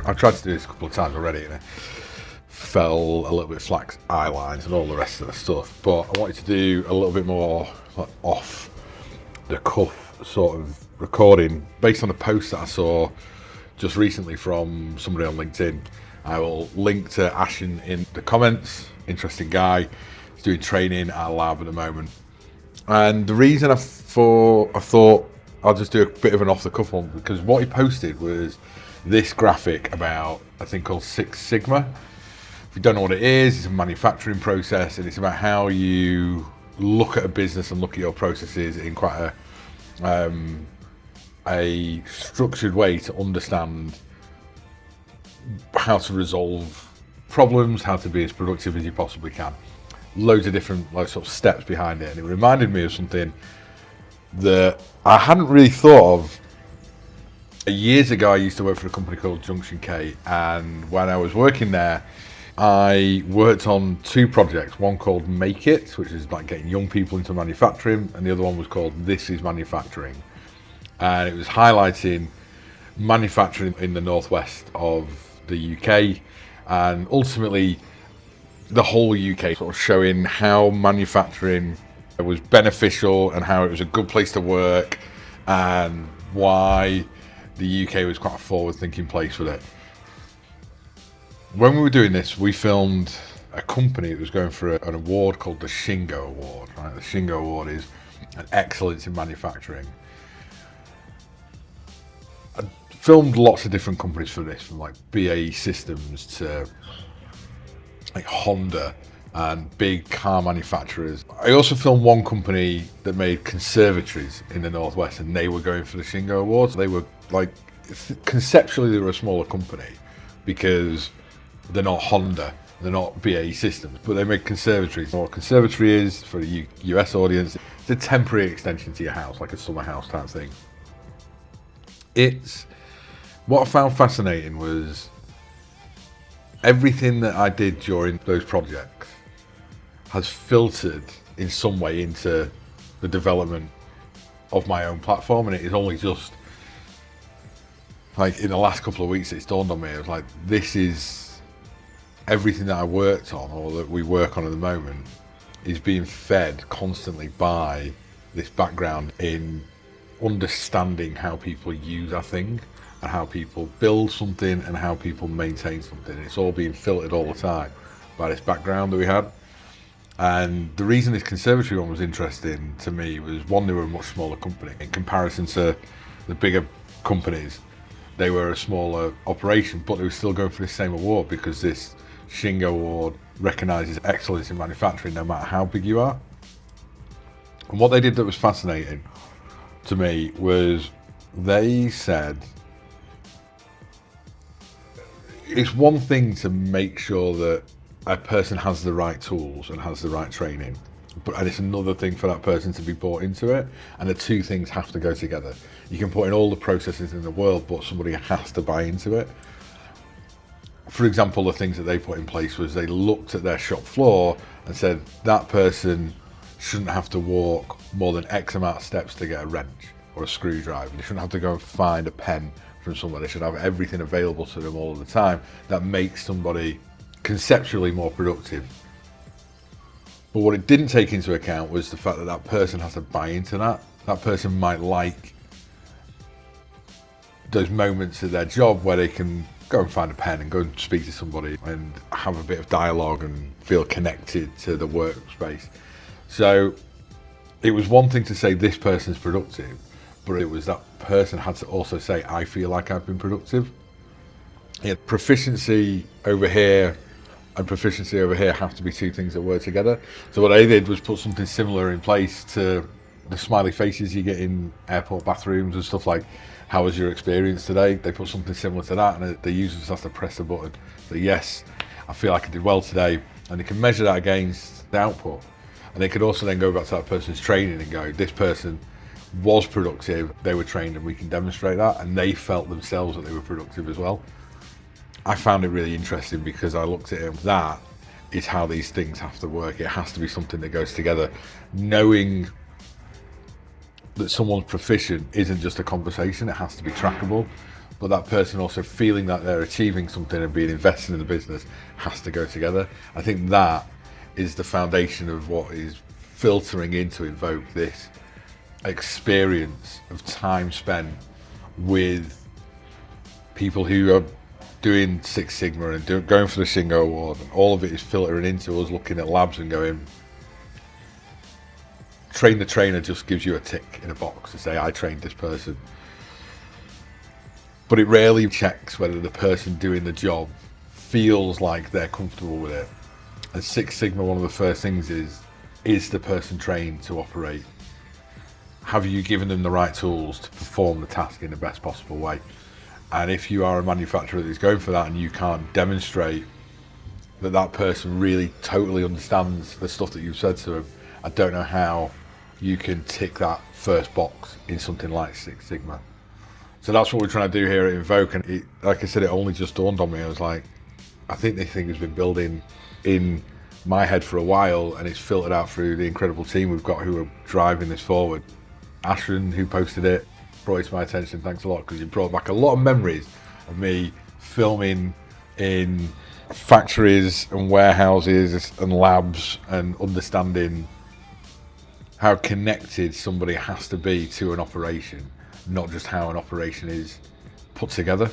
I've tried to do this a couple of times already and it fell a little bit flat eye lines and all the rest of the stuff. But I wanted to do a little bit more like off the cuff sort of recording based on a post that I saw just recently from somebody on LinkedIn. I will link to Ashen in the comments. Interesting guy. He's doing training at a lab at the moment. And the reason I thought I'll just do a bit of an off the cuff one, because what he posted was this graphic about a thing called Six Sigma. If you don't know what it is, it's a manufacturing process, and it's about how you look at a business and look at your processes in quite a structured way to understand how to resolve problems, how to be as productive as you possibly can. Loads of different sort of steps behind it, and it reminded me of something that I hadn't really thought of. Years ago, I used to work for a company called Junction K, and when I was working there, I worked on two projects. One called Make It, which is like getting young people into manufacturing, and the other one was called This is Manufacturing, and it was highlighting manufacturing in the northwest of the UK, and ultimately the whole UK, sort of showing how manufacturing was beneficial and how it was a good place to work, and why the UK was quite a forward-thinking place with it. When we were doing this, we filmed a company that was going for an award called the Shingo Award. Right? The Shingo Award is an excellence in manufacturing. I filmed lots of different companies for this, from like BAE Systems to like Honda and big car manufacturers. I also filmed one company that made conservatories in the northwest, and they were going for the Shingo Awards. They were like, conceptually they were a smaller company because they're not Honda, they're not BAE Systems, but they make conservatories. What a conservatory is, for the US audience, it's a temporary extension to your house, like a summer house type thing. What I found fascinating was everything that I did during those projects has filtered in some way into the development of my own platform, and it is only just like in the last couple of weeks it's dawned on me. It was like, this is everything that I worked on, or that we work on at the moment, is being fed constantly by this background in understanding how people use a thing, and how people build something, and how people maintain something. It's all being filtered all the time by this background that we had. And the reason this conservatory one was interesting to me was, one, they were a much smaller company in comparison to the bigger companies. They were a smaller operation, but they were still going for the same award, because this Shingo Award recognises excellence in manufacturing no matter how big you are. And what they did that was fascinating to me was, they said it's one thing to make sure that a person has the right tools and has the right training, and it's another thing for that person to be bought into it, and the two things have to go together. You can put in all the processes in the world, but somebody has to buy into it. For example, the things that they put in place was, they looked at their shop floor and said that person shouldn't have to walk more than X amount of steps to get a wrench or a screwdriver. They shouldn't have to go and find a pen from somewhere. They should have everything available to them all of the time. That makes somebody conceptually more productive. But what it didn't take into account was the fact that that person has to buy into that. That person might like those moments of their job where they can go and find a pen and go and speak to somebody and have a bit of dialogue and feel connected to the workspace. So it was one thing to say this person's productive, but it was that person had to also say, I feel like I've been productive. Yeah, proficiency over here and proficiency over here have to be two things that work together. So what I did was put something similar in place to the smiley faces you get in airport bathrooms and stuff, like, how was your experience today? They put something similar to that, and the user just has to press a button. So yes, I feel like I did well today, and they can measure that against the output. And they could also then go back to that person's training and go, this person was productive, they were trained, and we can demonstrate that, and they felt themselves that they were productive as well. I found it really interesting because I looked at it, that is how these things have to work. It has to be something that goes together. Knowing that someone's proficient isn't just a conversation, it has to be trackable. but that person also feeling that they're achieving something and being invested in the business has to go together. I think that is the foundation of what is filtering into Envoke, this experience of time spent with people who are doing Six Sigma and going for the Shingo Award, and all of it is filtering into us looking at labs and going, train the trainer just gives you a tick in a box to say I trained this person, but it rarely checks whether the person doing the job feels like they're comfortable with it. And Six Sigma, one of the first things is the person trained to operate? Have you given them the right tools to perform the task in the best possible way? And if you are a manufacturer that is going for that and you can't demonstrate that that person really totally understands the stuff that you've said to them, I don't know how you can tick that first box in something like Six Sigma. So that's what we're trying to do here at Envoke. And it, like I said, it only just dawned on me. I was like, I think this thing has been building in my head for a while, and it's filtered out through the incredible team we've got who are driving this forward. Ashton, who posted it, brought it to my attention. Thanks a lot, because it brought back a lot of memories of me filming in factories and warehouses and labs and understanding how connected somebody has to be to an operation, not just how an operation is put together.